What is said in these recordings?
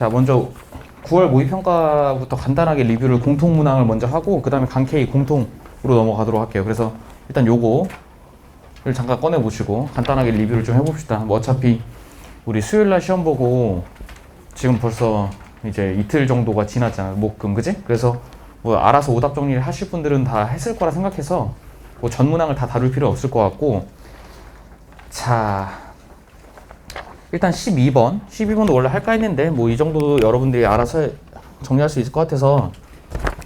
자, 먼저 9월 모의평가부터 간단하게 리뷰를 공통 문항을 먼저 하고 그 다음에 강K 공통으로 넘어가도록 할게요. 그래서 일단 요거를 잠깐 꺼내 보시고 간단하게 리뷰를 좀 해봅시다. 뭐 어차피 우리 수요일날 시험 보고 지금 벌써 이제 이틀 정도가 지났잖아. 목금 그지? 그래서 뭐 알아서 오답 정리를 하실 분들은 다 했을 거라 생각해서 뭐 전 문항을 다 다룰 필요 없을 것 같고, 자 일단 12번도 원래 할까 했는데 뭐 이 정도 여러분들이 알아서 정리할 수 있을 것 같아서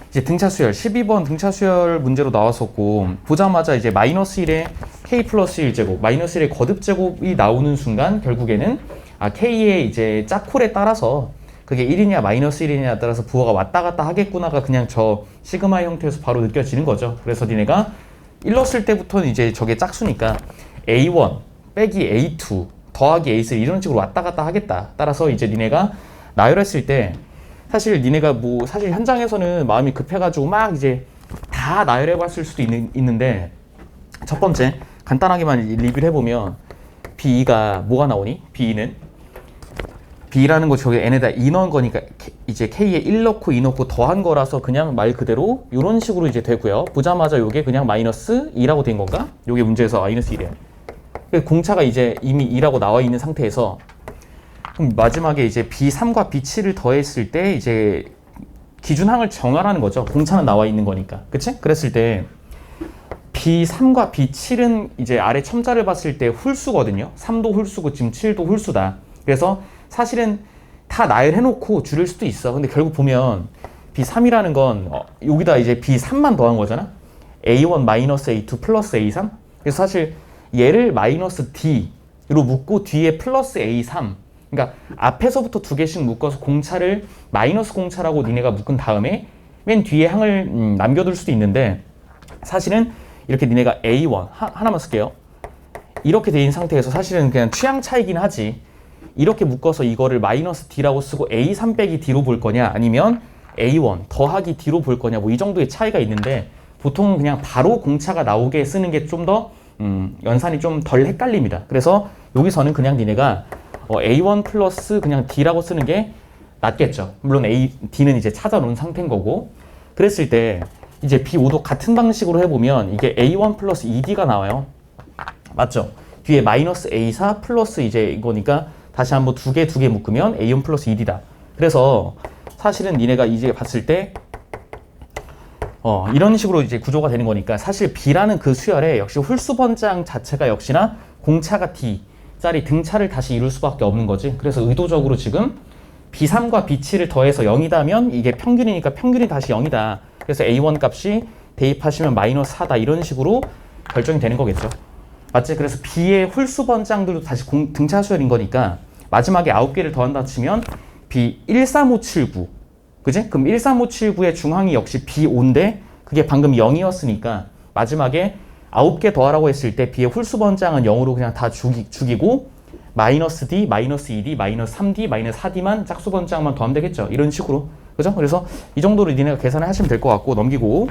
이제 등차 수열 12번 등차 수열 문제로 나왔었고, 보자마자 이제 마이너스 1에 k 플러스 1제곱 마이너스 1의 거듭 제곱이 나오는 순간 결국에는 k의 이제 짝콜에 따라서 그게 1이냐 마이너스 1이냐에 따라서 부호가 왔다 갔다 하겠구나가 그냥 저 시그마 형태에서 바로 느껴지는 거죠. 그래서 니네가 1 넣었을 때부터는 이제 저게 짝수니까 a1 빼기 a2 더하기 a3 이런 식으로 왔다 갔다 하겠다. 따라서 이제 니네가 나열했을 때 사실 니네가 뭐 사실 현장에서는 마음이 급해가지고 막 이제 다 나열해봤을 수도 있는데, 첫 번째 간단하게만 리뷰를 해보면 B2가 뭐가 나오니? B는 거 저기 n에다 2 넣은 거니까 이제 K에 1 넣고 2 넣고 더한 거라서 그냥 말 그대로 이런 식으로 이제 되고요. 보자마자 요게 그냥 마이너스 2라고 된 건가? 요게 문제에서 마이너스 1이에요. 공차가 이제 이미 2라고 나와 있는 상태에서 그럼 마지막에 이제 B3과 B7을 더했을 때 이제 기준항을 정하라는 거죠. 공차는 나와 있는 거니까. 그치? 그랬을 때 B3과 B7은 이제 아래 첨자를 봤을 때 홀수거든요. 3도 홀수고 지금 7도 홀수다. 그래서 사실은 다 나열해놓고 줄일 수도 있어. 근데 결국 보면 B3이라는 건 여기다 이제 B3만 더한 거잖아. A1 마이너스 A2 플러스 A3. 그래서 사실 얘를 마이너스 D로 묶고 뒤에 플러스 A3, 그러니까 앞에서부터 두 개씩 묶어서 공차를 마이너스 공차라고 니네가 묶은 다음에 맨 뒤에 항을 남겨둘 수도 있는데, 사실은 이렇게 니네가 A1 하나만 쓸게요. 이렇게 돼 있는 상태에서 사실은 그냥 취향 차이긴 하지. 이렇게 묶어서 이거를 마이너스 D라고 쓰고 A3 빼기 D로 볼 거냐 아니면 A1 더하기 D로 볼 거냐 뭐 이 정도의 차이가 있는데, 보통은 그냥 바로 공차가 나오게 쓰는 게 좀 더 연산이 좀 덜 헷갈립니다. 그래서 여기서는 그냥 니네가 A1 플러스 그냥 D라고 쓰는 게 낫겠죠. 물론 D는 이제 찾아놓은 상태인 거고, 그랬을 때 이제 B5도 같은 방식으로 해보면 이게 A1 플러스 2D가 나와요. 맞죠? 뒤에 마이너스 A4 플러스 이제 이거니까 다시 한번 두 개 묶으면 A1 플러스 2D다. 그래서 사실은 니네가 이제 봤을 때 이런 식으로 이제 구조가 되는 거니까 사실 B라는 그 수열에 역시 홀수 번장 자체가 역시나 공차가 D짜리 등차를 다시 이룰 수밖에 없는 거지. 그래서 의도적으로 지금 B3과 B7을 더해서 0이다면 이게 평균이니까 평균이 다시 0이다. 그래서 A1 값이 대입하시면 마이너스 4다. 이런 식으로 결정이 되는 거겠죠. 맞지? 그래서 B의 홀수 번장들도 다시 등차 수열인 거니까 마지막에 9개를 더한다 치면 B 13579. 그지? 그럼 13579의 중항이 역시 B5인데 그게 방금 0이었으니까 마지막에 9개 더하라고 했을 때 B의 홀수 번장은 0으로 그냥 다 죽이고 마이너스 D, 마이너스 2D, 마이너스 3D, 마이너스 4D만 짝수 번장만 더하면 되겠죠. 이런 식으로. 그죠? 그래서 이 정도로 니네가 계산을 하시면 될 것 같고, 넘기고.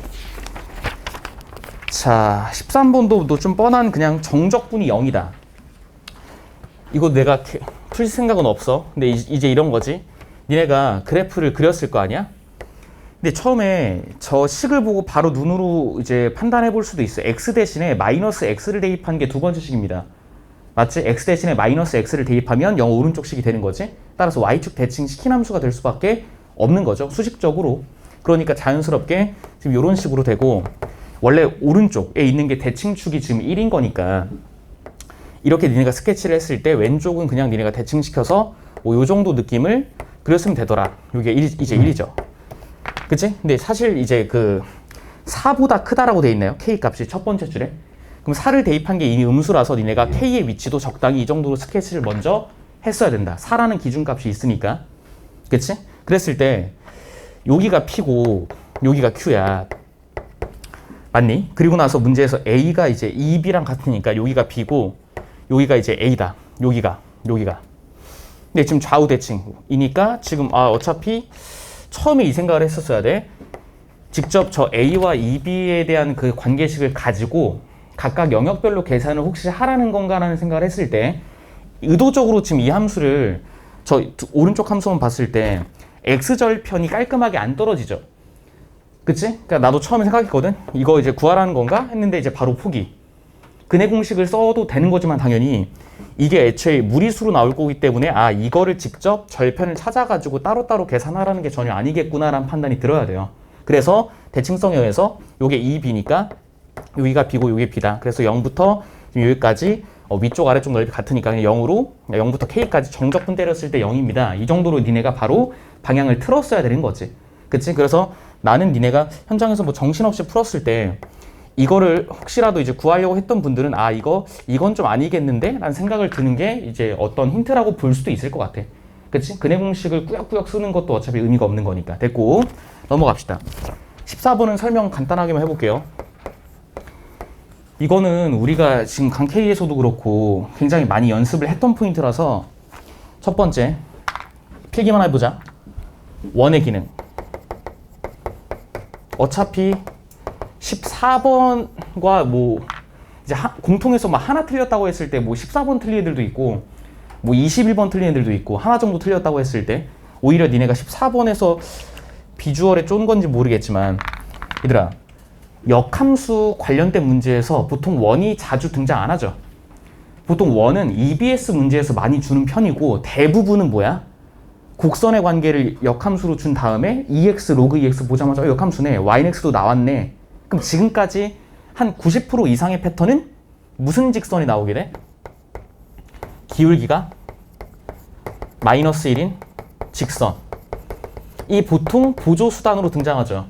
자, 13번도 좀 뻔한 그냥 정적분이 0이다. 이거 내가 풀 생각은 없어. 근데 이제 이런 거지. 니네가 그래프를 그렸을 거 아니야? 근데 처음에 저 식을 보고 바로 눈으로 이제 판단해 볼 수도 있어. x 대신에 마이너스 x를 대입한 게 두 번째 식입니다. 맞지? x 대신에 마이너스 x를 대입하면 0 오른쪽 식이 되는 거지. 따라서 y축 대칭 시킨 함수가 될 수밖에 없는 거죠. 수식적으로. 그러니까 자연스럽게 지금 이런 식으로 되고, 원래 오른쪽에 있는 게 대칭축이 지금 1인 거니까 이렇게 니네가 스케치를 했을 때 왼쪽은 그냥 니네가 대칭시켜서 뭐 요 정도 느낌을 그렸으면 되더라. 이게 이제 1이죠. 그치? 근데 사실 이제 그 4보다 크다라고 돼 있나요? K 값이 첫 번째 줄에. 그럼 4를 대입한 게 이미 음수라서 니네가 K의 위치도 적당히 이 정도로 스케치를 먼저 했어야 된다. 4라는 기준값이 있으니까. 그치? 그랬을 때 여기가 P고 여기가 Q야. 맞니? 그리고 나서 문제에서 A가 이제 2B랑 같으니까 여기가 B고 여기가 이제 A다. 여기가. 근데 지금 좌우 대칭이니까 지금 어차피 처음에 이 생각을 했었어야 돼. 직접 저 A와 EB에 대한 그 관계식을 가지고 각각 영역별로 계산을 혹시 하라는 건가라는 생각을 했을 때 의도적으로 지금 이 함수를 오른쪽 함수만 봤을 때 x절편이 깔끔하게 안 떨어지죠. 그치? 그러니까 나도 처음에 생각했거든. 이거 이제 구하라는 건가? 했는데 이제 바로 포기. 근해 공식을 써도 되는 거지만 당연히 이게 애초에 무리수로 나올 거기 때문에 이거를 직접 절편을 찾아가지고 따로따로 계산하라는 게 전혀 아니겠구나라는 판단이 들어야 돼요. 그래서 대칭성에 의해서 요게 2b니까 여기가 b고 요게 b다. 그래서 0부터 여기까지 위쪽 아래쪽 넓이 같으니까 그냥 0부터 k까지 정적분 때렸을 때 0입니다. 이 정도로 니네가 바로 방향을 틀었어야 되는 거지. 그치? 그래서 나는 니네가 현장에서 뭐 정신없이 풀었을 때 이거를 혹시라도 이제 구하려고 했던 분들은 이건 좀 아니겠는데? 라는 생각을 드는 게 이제 어떤 힌트라고 볼 수도 있을 것 같아. 그치? 근해 공식을 꾸역꾸역 쓰는 것도 어차피 의미가 없는 거니까. 됐고, 넘어갑시다. 14번은 설명 간단하게만 해볼게요. 이거는 우리가 지금 강K에서도 그렇고 굉장히 많이 연습을 했던 포인트라서 첫 번째, 필기만 해보자. 원의 기능. 어차피 14번과 뭐 이제 공통해서 막 하나 틀렸다고 했을 때 뭐 14번 틀린 애들도 있고 뭐 21번 틀린 애들도 있고 하나 정도 틀렸다고 했을 때 오히려 니네가 14번에서 비주얼에 쫀 건지 모르겠지만 얘들아 역함수 관련된 문제에서 보통 원이 자주 등장 안 하죠. 보통 원은 EBS 문제에서 많이 주는 편이고 대부분은 뭐야? 곡선의 관계를 역함수로 준 다음에 EX, 로그 EX 보자마자 역함수네, YX도 나왔네. 그럼 지금까지 한 90% 이상의 패턴은 무슨 직선이 나오게 돼? 기울기가 마이너스 1인 직선. 이 보통 보조수단으로 등장하죠.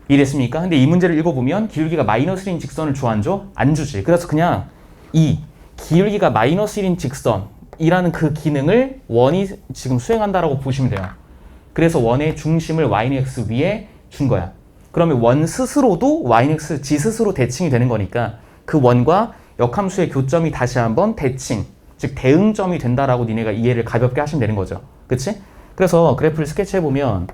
이랬습니까? 근데 이 문제를 읽어보면 기울기가 마이너스 1인 직선을 줘, 안 줘? 안 주지. 그래서 그냥 이 기울기가 마이너스 1인 직선이라는 그 기능을 원이 지금 수행한다라고 보시면 돼요. 그래서 원의 중심을 yx 위에 준 거야. 그러면 원 스스로도 yx 지 스스로 대칭이 되는 거니까 그 원과 역함수의 교점이 다시 한번 대칭, 즉 대응점이 된다라고 니네가 이해를 가볍게 하시면 되는 거죠. 그치? 그래서 그래프를 스케치해보면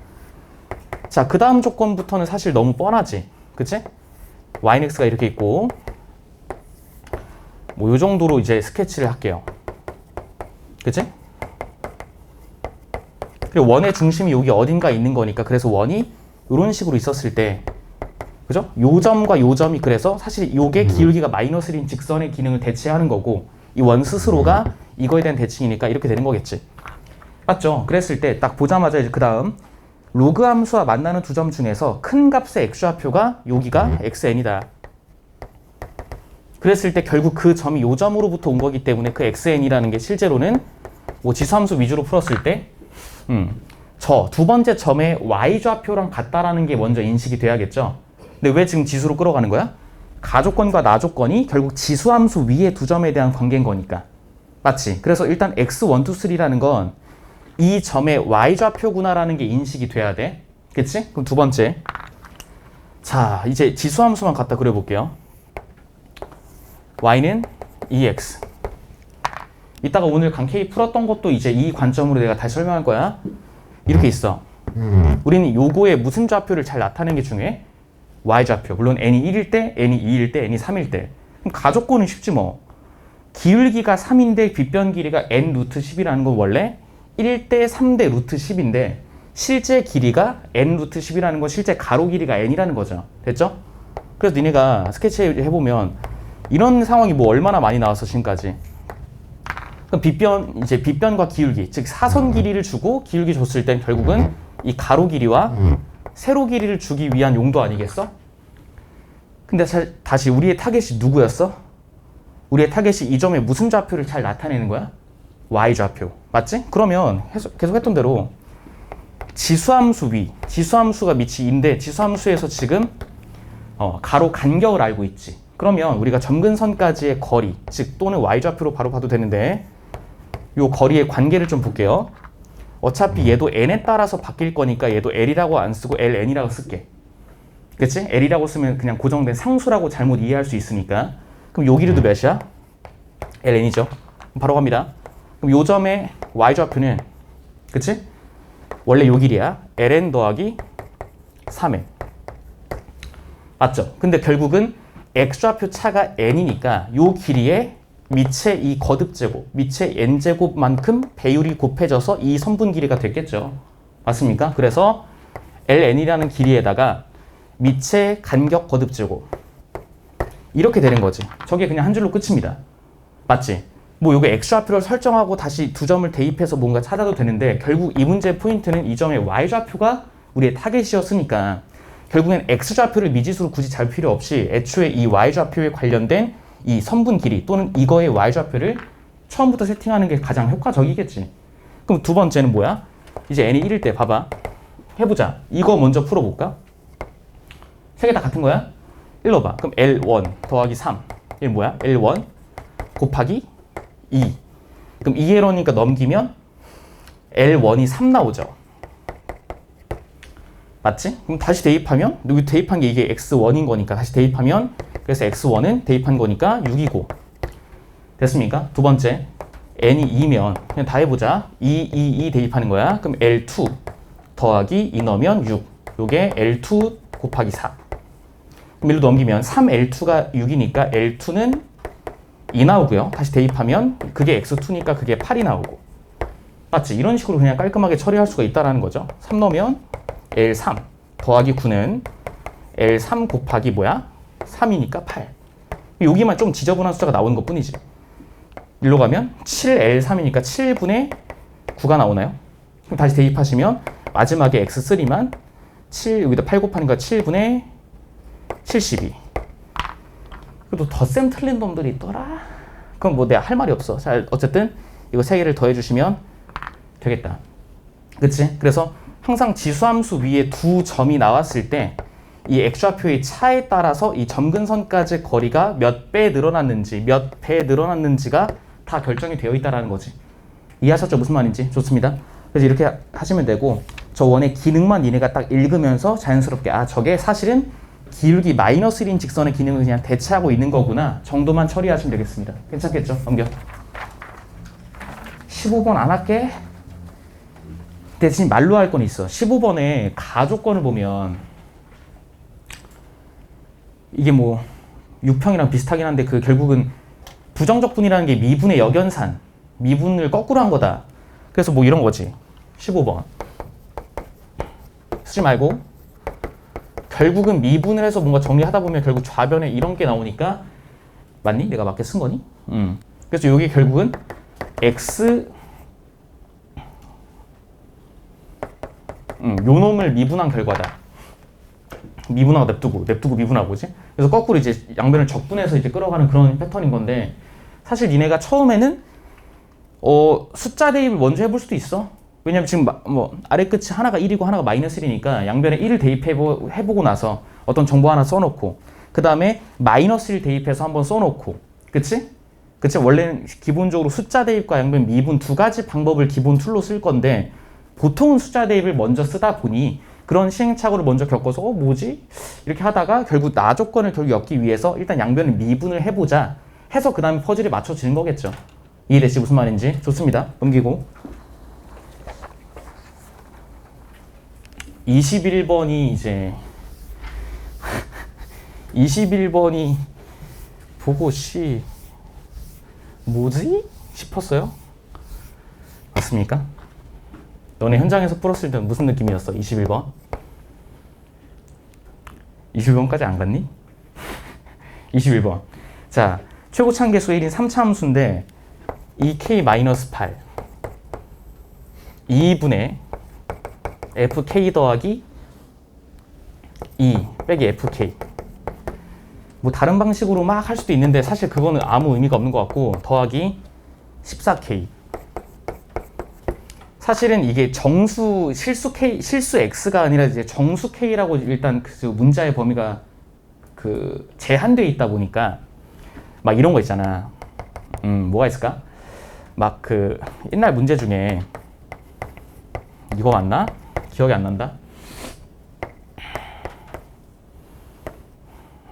자, 그 다음 조건부터는 사실 너무 뻔하지. 그치? yx가 이렇게 있고 뭐 요 정도로 이제 스케치를 할게요. 그치? 그리고 원의 중심이 여기 어딘가 있는 거니까 그래서 원이 이런 식으로 있었을 때 그죠? 요 점과 요 점이 그래서 사실 요게 기울기가 마이너스 1인 직선의 기능을 대체하는 거고 이 원 스스로가 이거에 대한 대칭이니까 이렇게 되는 거겠지. 맞죠? 그랬을 때 딱 보자마자 이제 그 다음 로그 함수와 만나는 두 점 중에서 큰 값의 x좌표가 여기가 xn이다. 그랬을 때 결국 그 점이 요 점으로부터 온 거기 때문에 그 xn이라는 게 실제로는 뭐 지수함수 위주로 풀었을 때 저 두 번째 점의 y좌표랑 같다라는 게 먼저 인식이 돼야겠죠. 근데 왜 지금 지수로 끌어가는 거야? 가조건과 나조건이 결국 지수함수 위에 두 점에 대한 관계인 거니까. 맞지? 그래서 일단 x1, 2, 3라는 건 이 점의 y좌표구나라는 게 인식이 돼야 돼. 그치? 그럼 두 번째. 자, 이제 지수함수만 갖다 그려볼게요. y는 2x. 이따가 오늘 강K 풀었던 것도 이제 이 관점으로 내가 다시 설명할 거야. 이렇게 있어. 우리는 요거에 무슨 좌표를 잘 나타내는 게 중요해? y좌표. 물론 n이 1일 때, n이 2일 때, n이 3일 때. 그럼 가족권은 쉽지 뭐. 기울기가 3인데 빗변 길이가 n 루트 10이라는 건 원래 1대 3대 루트 10인데 실제 길이가 n 루트 10이라는 건 실제 가로 길이가 n이라는 거죠. 됐죠? 그래서 니네가 스케치 해보면 이런 상황이 뭐 얼마나 많이 나왔어 지금까지. 그럼 빗변과 기울기, 즉 사선 길이를 주고 기울기 줬을 땐 결국은 이 가로 길이와 세로 길이를 주기 위한 용도 아니겠어? 근데 다시 우리의 타겟이 누구였어? 우리의 타겟이 이 점에 무슨 좌표를 잘 나타내는 거야? y좌표. 맞지? 그러면 계속 했던 대로 지수함수 위, 지수함수가 밑이 2인데 지수함수에서 지금 가로 간격을 알고 있지. 그러면 우리가 점근선까지의 거리, 즉 또는 y좌표로 바로 봐도 되는데 요 거리의 관계를 좀 볼게요. 어차피 얘도 n에 따라서 바뀔 거니까 얘도 l이라고 안 쓰고 ln이라고 쓸게. 그치? l이라고 쓰면 그냥 고정된 상수라고 잘못 이해할 수 있으니까. 그럼 요 길이도 몇이야? ln이죠. 바로 갑니다. 그럼 요 점의 y좌표는 그치? 원래 요 길이야. ln 더하기 3n. 맞죠? 근데 결국은 x좌표 차가 n이니까 요 길이의 밑에 이 거듭제곱, 밑에 n제곱만큼 배율이 곱해져서 이 선분 길이가 됐겠죠. 맞습니까? 그래서 ln이라는 길이에다가 밑에 간격 거듭제곱 이렇게 되는 거지. 저게 그냥 한 줄로 끝입니다. 맞지? 뭐 요게 x좌표를 설정하고 다시 두 점을 대입해서 뭔가 찾아도 되는데 결국 이 문제의 포인트는 이 점의 y좌표가 우리의 타겟이었으니까 결국엔 x좌표를 미지수로 굳이 잘 필요 없이 애초에 이 y좌표에 관련된 이 선분 길이 또는 이거의 y좌표를 처음부터 세팅하는 게 가장 효과적이겠지. 그럼 두 번째는 뭐야? 이제 n이 1일 때 봐봐. 해보자. 이거 먼저 풀어볼까? 세 개 다 같은 거야? 일로 봐. 그럼 L1 더하기 3. 이게 뭐야? L1 곱하기 2. 그럼 2L이니까 넘기면 L1이 3 나오죠. 맞지? 그럼 다시 대입하면 여기 대입한 게 이게 X1인 거니까 다시 대입하면 그래서 X1은 대입한 거니까 6이고 됐습니까? 두 번째 N이 2면 그냥 다 해보자. 2 대입하는 거야. 그럼 L2 더하기 2 넣으면 6. 요게 L2 곱하기 4. 그럼 일로 넘기면 3L2가 6이니까 L2는 2 나오고요. 다시 대입하면 그게 X2니까 그게 8이 나오고. 맞지? 이런 식으로 그냥 깔끔하게 처리할 수가 있다라는 거죠. 3 넣으면 L3 더하기 9는 L3 곱하기 뭐야? 3이니까 8. 여기만 좀 지저분한 숫자가 나오는 것 뿐이지. 일로 가면 7L3이니까 7분의 9가 나오나요? 그럼 다시 대입하시면 마지막에 X3만 7 여기다 8 곱하니까 7분의 72. 그래도 덧셈 틀린 놈들이 있더라. 그럼 뭐 내가 할 말이 없어. 자, 어쨌든 이거 세 개를 더해 주시면 되겠다. 그치? 그래서 항상 지수함수 위에 두 점이 나왔을 때 이 x좌표의 차에 따라서 이 점근선까지 거리가 몇 배 늘어났는지 몇 배 늘어났는지가 다 결정이 되어 있다는 거지. 이해하셨죠? 무슨 말인지? 좋습니다. 그래서 이렇게 하시면 되고 저 원의 기능만 니네가 딱 읽으면서 자연스럽게 아 저게 사실은 기울기 마이너스 1인 직선의 기능을 그냥 대체하고 있는 거구나 정도만 처리하시면 되겠습니다. 괜찮겠죠? 넘겨. 15번 안 할게. 대신 말로 할 건 있어. 15번에 가조건을 보면 이게 뭐 6평이랑 비슷하긴 한데 그 결국은 부정적분이라는 게 미분의 역연산 미분을 거꾸로 한 거다. 그래서 뭐 이런 거지. 15번 쓰지 말고 결국은 미분을 해서 뭔가 정리하다 보면 결국 좌변에 이런 게 나오니까 맞니? 내가 맞게 쓴 거니? 그래서 여기 결국은 x 요 놈을 미분한 결과다. 미분하고 냅두고 미분하고 지 그래서 거꾸로 이제 양변을 적분해서 이제 끌어가는 그런 패턴인 건데 사실 니네가 처음에는 숫자 대입을 먼저 해볼 수도 있어. 왜냐면 지금 뭐 아래 끝이 하나가 1이고 하나가 마이너스 1이니까 양변에 1을 대입해보고 나서 어떤 정보 하나 써놓고 그 다음에 마이너스 1 대입해서 한번 써놓고 그치? 원래는 기본적으로 숫자 대입과 양변 미분 두 가지 방법을 기본 툴로 쓸 건데 보통은 숫자 대입을 먼저 쓰다 보니 그런 시행착오를 먼저 겪어서 뭐지? 이렇게 하다가 결국 나 조건을 결국 엮기 위해서 일단 양변을 미분을 해보자 해서 그 다음에 퍼즐이 맞춰지는 거겠죠. 이해되시 무슨 말인지? 좋습니다. 넘기고 21번이 이제 21번이 보고 뭐지? 싶었어요? 맞습니까? 너네 현장에서 풀었을 때는 무슨 느낌이었어? 21번? 21번까지 안 갔니? 21번. 자, 최고 참계수 1인 3차 함수인데 2k-8 2분의 fk 더하기 2 빼기 fk 뭐 다른 방식으로 막 할 수도 있는데 사실 그거는 아무 의미가 없는 것 같고 더하기 14k 사실은 이게 정수 실수 x가 아니라 이제 정수 k라고 일단 그 문자의 범위가 그 제한되어 있다 보니까 막 이런 거 있잖아. 뭐가 있을까? 막 그 옛날 문제 중에 이거 맞나? 기억이 안 난다.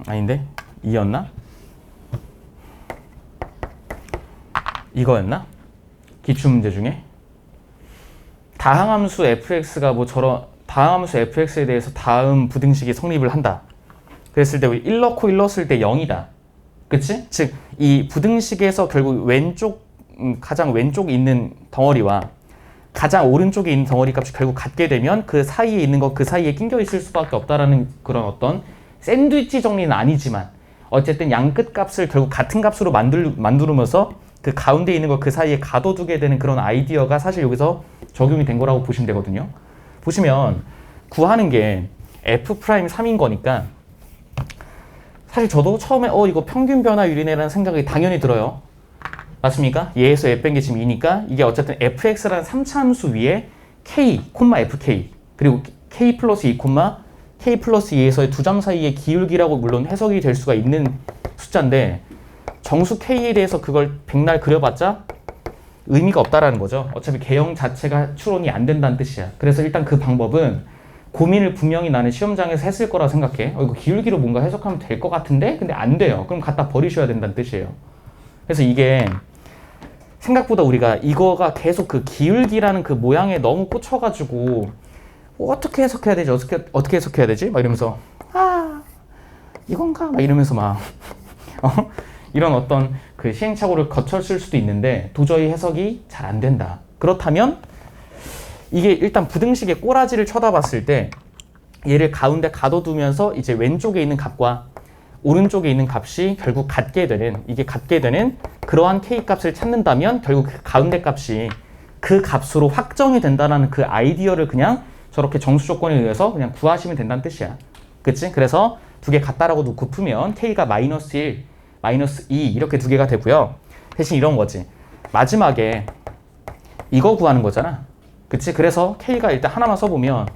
아닌데? 이였나? 이거였나? 기출문제 중에? 다항함수 fx가 뭐 저런 다항함수 fx에 대해서 다음 부등식이 성립을 한다. 그랬을 때 우리 1 넣고 1 넣었을 때 0이다. 그치? 즉 이 부등식에서 결국 가장 왼쪽에 있는 덩어리와 가장 오른쪽에 있는 덩어리 값이 결국 같게 되면 그 사이에 있는 거 그 사이에 낑겨 있을 수밖에 없다라는 그런 어떤 샌드위치 정리는 아니지만 어쨌든 양 끝 값을 결국 같은 값으로 만들면서 그 가운데 있는 거 그 사이에 가둬두게 되는 그런 아이디어가 사실 여기서 적용이 된 거라고 보시면 되거든요. 보시면 구하는 게 F'3인 거니까 사실 저도 처음에 이거 평균 변화율이네라는 생각이 당연히 들어요. 맞습니까? 얘에서 F 뺀 게 지금 2니까 이게 어쨌든 fx라는 3차 함수 위에 k, fk 그리고 k 플러스 2, k 플러스 2에서의 두 점 사이의 기울기라고 물론 해석이 될 수가 있는 숫자인데 정수 k에 대해서 그걸 백날 그려봤자 의미가 없다라는 거죠. 어차피 개형 자체가 추론이 안 된다는 뜻이야. 그래서 일단 그 방법은 고민을 분명히 나는 시험장에서 했을 거라 생각해. 이거 기울기로 뭔가 해석하면 될 것 같은데 근데 안 돼요. 그럼 갖다 버리셔야 된다는 뜻이에요. 그래서 이게 생각보다 우리가 이거가 계속 그 기울기라는 그 모양에 너무 꽂혀가지고 어떻게 해석해야 되지? 어떻게 해석해야 되지? 막 이러면서 이건가? 막 이러면서 막 이런 어떤 그 시행착오를 거쳤을 수도 있는데 도저히 해석이 잘 안 된다. 그렇다면 이게 일단 부등식의 꼬라지를 쳐다봤을 때 얘를 가운데 가둬두면서 이제 왼쪽에 있는 값과 오른쪽에 있는 값이 결국 같게 되는 그러한 k 값을 찾는다면 결국 그 가운데 값이 그 값으로 확정이 된다는 그 아이디어를 그냥 저렇게 정수 조건에 의해서 그냥 구하시면 된다는 뜻이야. 그치? 그래서 두 개 같다라고 놓고 풀면 k가 마이너스 1, 마이너스 2 이렇게 두 개가 되고요. 대신 이런 거지. 마지막에 이거 구하는 거잖아. 그치? 그래서 k가 일단 하나만 써보면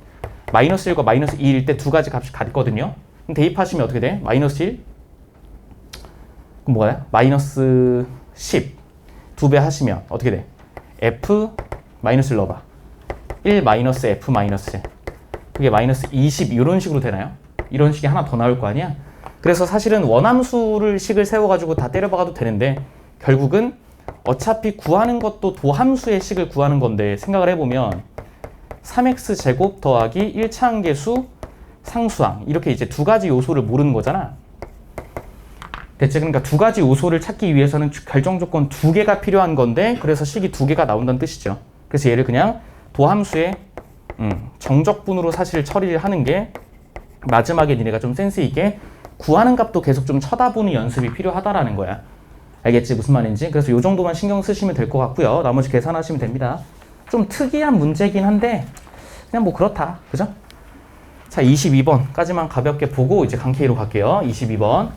마이너스 1과 마이너스 2일 때 두 가지 값이 같거든요. 그럼 대입하시면 어떻게 돼? 마이너스 1? 그럼 뭐야? 마이너스 10. 두 배 하시면 어떻게 돼? f 마이너스를 넣어봐. 1 마이너스 f 마이너스. 그게 마이너스 20 이런 식으로 되나요? 이런 식이 하나 더 나올 거 아니야? 그래서 사실은 원함수를 식을 세워가지고 다 때려박아도 되는데 결국은 어차피 구하는 것도 도함수의 식을 구하는 건데 생각을 해보면 3x 제곱 더하기 1차항계수 상수항 이렇게 이제 두 가지 요소를 모르는 거잖아. 대체 그러니까 두 가지 요소를 찾기 위해서는 결정 조건 두 개가 필요한 건데 그래서 식이 두 개가 나온다는 뜻이죠. 그래서 얘를 그냥 도함수의 정적분으로 사실 처리를 하는 게 마지막에 니네가 좀 센스 있게 구하는 값도 계속 좀 쳐다보는 연습이 필요하다라는 거야. 알겠지? 무슨 말인지? 그래서 요 정도만 신경 쓰시면 될 것 같고요. 나머지 계산하시면 됩니다. 좀 특이한 문제긴 한데 그냥 뭐 그렇다. 그죠? 자, 22번까지만 가볍게 보고 이제 강K로 갈게요. 22번.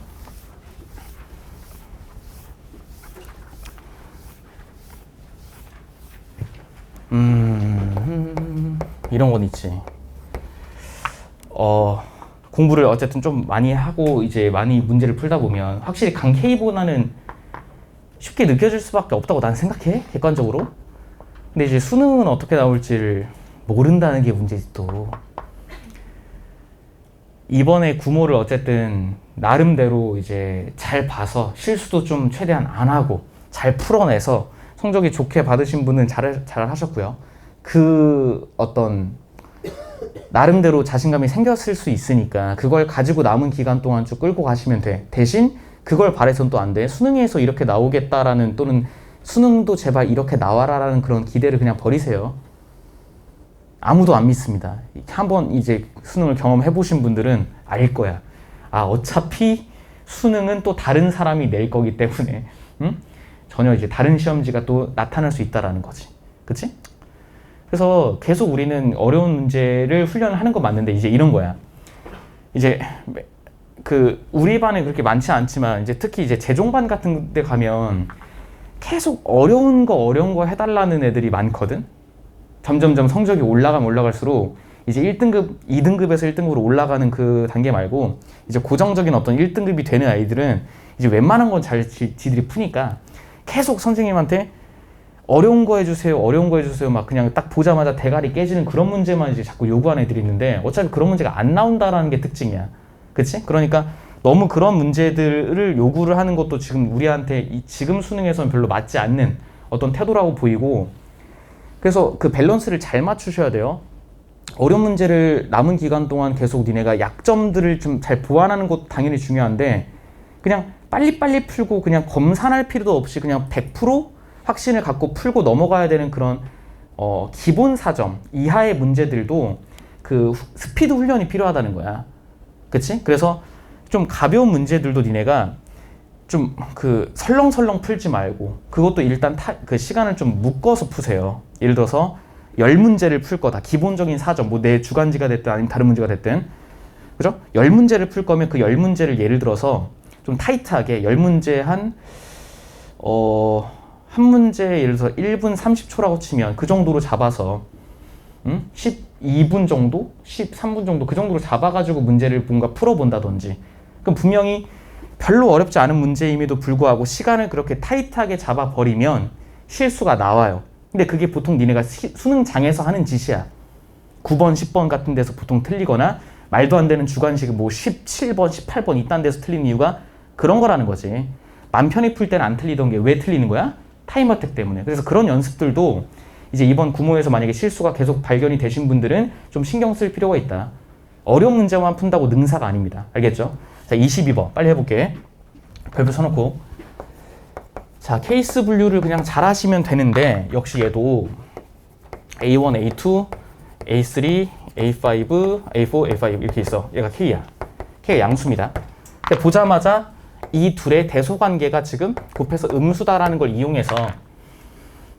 이런 건 있지. 공부를 어쨌든 좀 많이 하고 이제 많이 문제를 풀다 보면 확실히 강K보다는 쉽게 느껴질 수밖에 없다고 나는 생각해. 객관적으로. 근데 이제 수능은 어떻게 나올지를 모른다는 게 문제지 또. 이번에 구모를 어쨌든 나름대로 이제 잘 봐서 실수도 좀 최대한 안 하고 잘 풀어내서 성적이 좋게 받으신 분은 잘 하셨고요. 그 어떤 나름대로 자신감이 생겼을 수 있으니까 그걸 가지고 남은 기간 동안 쭉 끌고 가시면 돼. 대신 그걸 바래서는 또 안 돼. 수능에서 이렇게 나오겠다라는 또는 수능도 제발 이렇게 나와라라는 그런 기대를 그냥 버리세요. 아무도 안 믿습니다. 한번 이제 수능을 경험해 보신 분들은 알 거야. 어차피 수능은 또 다른 사람이 낼 거기 때문에 전혀 이제 다른 시험지가 또 나타날 수 있다라는 거지. 그치? 그래서 계속 우리는 어려운 문제를 훈련을 하는 거 맞는데 이제 이런 거야. 이제 우리 반에 그렇게 많지 않지만 이제 특히 이제 재종반 같은 데 가면 계속 어려운 거 해달라는 애들이 많거든. 점점점 성적이 올라가면 올라갈수록 이제 1등급, 2등급에서 1등급으로 올라가는 그 단계 말고 이제 고정적인 어떤 1등급이 되는 아이들은 이제 웬만한 건 잘 지들이 푸니까 계속 선생님한테 어려운 거 해주세요 막 그냥 딱 보자마자 대가리 깨지는 그런 문제만 이제 자꾸 요구하는 애들이 있는데 어차피 그런 문제가 안 나온다라는 게 특징이야. 그치? 그러니까 너무 그런 문제들을 요구를 하는 것도 지금 우리한테 지금 수능에서는 별로 맞지 않는 어떤 태도라고 보이고 그래서 그 밸런스를 잘 맞추셔야 돼요. 어려운 문제를 남은 기간 동안 계속 니네가 약점들을 좀 잘 보완하는 것도 당연히 중요한데 그냥 빨리빨리 풀고 그냥 검산할 필요도 없이 그냥 100% 확신을 갖고 풀고 넘어가야 되는 그런 기본 4점 이하의 문제들도 그 스피드 훈련이 필요하다는 거야. 그치? 그래서 좀 가벼운 문제들도 니네가 좀 그 설렁설렁 풀지 말고 그것도 일단 그 시간을 좀 묶어서 푸세요. 예를 들어서 10문제를 풀 거다. 기본적인 4점, 뭐 내 주간지가 됐든 아니면 다른 문제가 됐든. 그죠? 10문제를 풀 거면 그 10문제를 예를 들어서 좀 타이트하게 10문제 한 문제 예를 들어서 1분 30초라고 치면 그 정도로 잡아서 12분 정도? 13분 정도 그 정도로 잡아가지고 문제를 뭔가 풀어본다든지 그럼 분명히 별로 어렵지 않은 문제임에도 불구하고 시간을 그렇게 타이트하게 잡아버리면 실수가 나와요. 근데 그게 보통 니네가 수능장에서 하는 짓이야. 9번, 10번 같은 데서 보통 틀리거나 말도 안 되는 주관식 뭐 17번, 18번 이딴 데서 틀린 이유가 그런 거라는 거지. 맘 편히 풀 때는 안 틀리던 게 왜 틀리는 거야? 타임어택 때문에. 그래서 그런 연습들도 이제 이번 구모에서 만약에 실수가 계속 발견이 되신 분들은 좀 신경 쓸 필요가 있다. 어려운 문제만 푼다고 능사가 아닙니다. 알겠죠? 자, 22번 빨리 해볼게. 별표 써놓고. 자, 케이스 분류를 그냥 잘 하시면 되는데 역시 얘도 A1, A2, A3, A5, A4, A5 이렇게 있어. 얘가 K야. K가 양수입니다. 근데 보자마자 이 둘의 대소관계가 지금 곱해서 음수다라는 걸 이용해서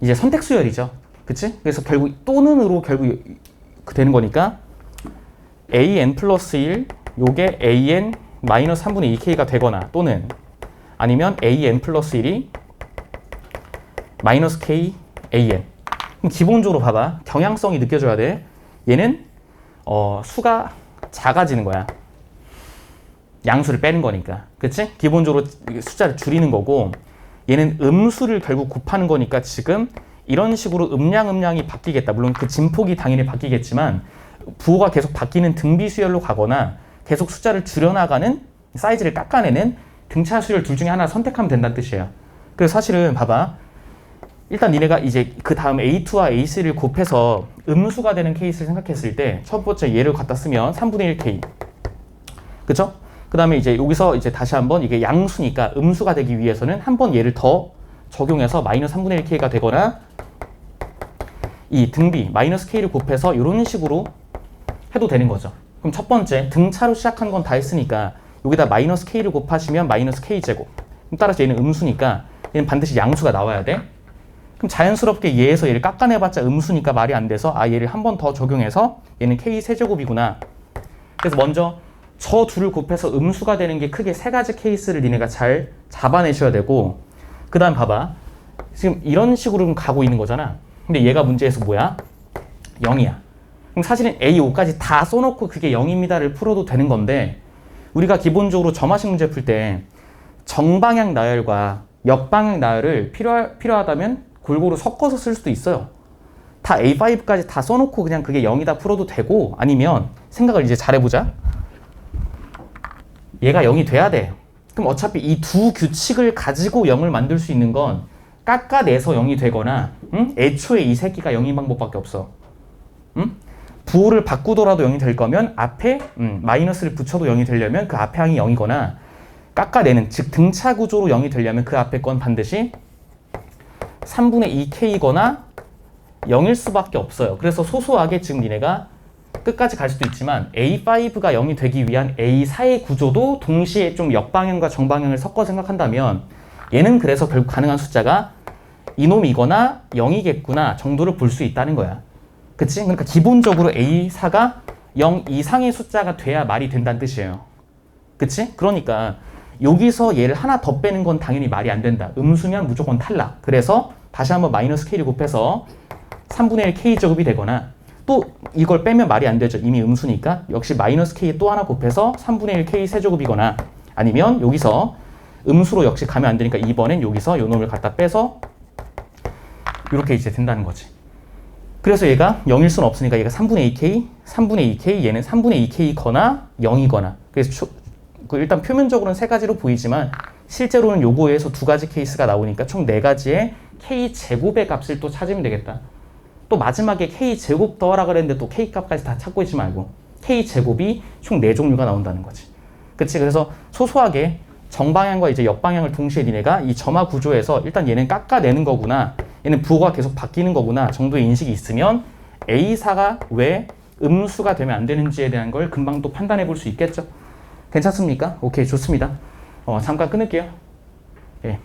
이제 선택수열이죠. 그치? 그래서 결국 또는으로 결국 되는 거니까 AN 플러스 1 요게 AN 마이너스 3분의 2K가 되거나 또는 아니면 AN 플러스 1이 마이너스 K AN. 그럼 기본적으로 봐봐. 경향성이 느껴져야 돼. 얘는 수가 작아지는 거야. 양수를 빼는 거니까. 그치? 기본적으로 숫자를 줄이는 거고 얘는 음수를 결국 곱하는 거니까 지금 이런 식으로 음량이 바뀌겠다. 물론 그 진폭이 당연히 바뀌겠지만 부호가 계속 바뀌는 등비수열로 가거나 계속 숫자를 줄여나가는 사이즈를 깎아내는 등차 수열 둘 중에 하나 선택하면 된다는 뜻이에요. 그래서 사실은 봐봐. 일단 니네가 이제 그 다음 A2와 A3를 곱해서 음수가 되는 케이스를 생각했을 때 첫 번째 얘를 갖다 쓰면 3분의 1K. 그쵸? 그 다음에 이제 여기서 이제 다시 한번 이게 양수니까 음수가 되기 위해서는 한 번 얘를 더 적용해서 마이너스 3분의 1K가 되거나 이 등비 마이너스 K를 곱해서 이런 식으로 해도 되는 거죠. 그럼 첫 번째 등차로 시작한 건 다 했으니까 여기다 마이너스 K를 곱하시면 마이너스 K제곱. 따라서 얘는 음수니까 얘는 반드시 양수가 나와야 돼. 그럼 자연스럽게 얘에서 얘를 깎아내봤자 음수니까 말이 안 돼서 얘를 한 번 더 적용해서 얘는 K세제곱이구나. 그래서 먼저 저 둘을 곱해서 음수가 되는 게 크게 세 가지 케이스를 니네가 잘 잡아내셔야 되고 그 다음 봐봐. 지금 이런 식으로 가고 있는 거잖아. 근데 얘가 문제에서 뭐야? 0이야. 그럼 사실은 A5까지 다 써놓고 그게 0입니다를 풀어도 되는 건데 우리가 기본적으로 점화식 문제 풀 때 정방향 나열과 역방향 나열을 필요하다면 골고루 섞어서 쓸 수도 있어요. 다 A5까지 다 써놓고 그냥 그게 0이다 풀어도 되고 아니면 생각을 이제 잘해보자. 얘가 0이 돼야 돼. 그럼 어차피 이 두 규칙을 가지고 0을 만들 수 있는 건 깎아내서 0이 되거나 애초에 이 새끼가 0인 방법밖에 없어. 부호를 바꾸더라도 0이 될 거면 앞에 마이너스를 붙여도 0이 되려면 그 앞에 항이 0이거나 깎아내는 즉 등차 구조로 0이 되려면 그 앞에 건 반드시 3분의 2K거나 0일 수밖에 없어요. 그래서 소소하게 지금 니네가 끝까지 갈 수도 있지만 A5가 0이 되기 위한 A4의 구조도 동시에 좀 역방향과 정방향을 섞어 생각한다면 얘는 그래서 결국 가능한 숫자가 이놈이거나 0이겠구나 정도를 볼 수 있다는 거야. 그치? 그러니까 기본적으로 A4가 0 이상의 숫자가 돼야 말이 된다는 뜻이에요. 그치? 그러니까 여기서 얘를 하나 더 빼는 건 당연히 말이 안 된다. 음수면 무조건 탈락. 그래서 다시 한번 마이너스 K를 곱해서 3분의 1 K제곱이 되거나 또 이걸 빼면 말이 안 되죠. 이미 음수니까 역시 마이너스 K 또 하나 곱해서 3분의 1 K 세제곱이거나 아니면 여기서 음수로 역시 가면 안 되니까 이번엔 여기서 요 놈을 갖다 빼서 이렇게 이제 된다는 거지. 그래서 얘가 0일 수는 없으니까 얘가 3분의 2K, 3분의 2K, 얘는 3분의 2K거나 0이거나 그래서 일단 표면적으로는 세 가지로 보이지만 실제로는 요거에서 두 가지 케이스가 나오니까 총 네 가지의 K제곱의 값을 또 찾으면 되겠다. 또 마지막에 K제곱 더하라 그랬는데 또 K값까지 다 찾고 있지 말고 K제곱이 총 4종류가 나온다는 거지. 그치? 그래서 소소하게 정방향과 이제 역방향을 동시에 니네가 이 점화 구조에서 일단 얘는 깎아내는 거구나, 얘는 부호가 계속 바뀌는 거구나 정도의 인식이 있으면 A사가 왜 음수가 되면 안 되는지에 대한 걸 금방 또 판단해 볼 수 있겠죠. 괜찮습니까? 오케이, 좋습니다. 잠깐 끊을게요. 예.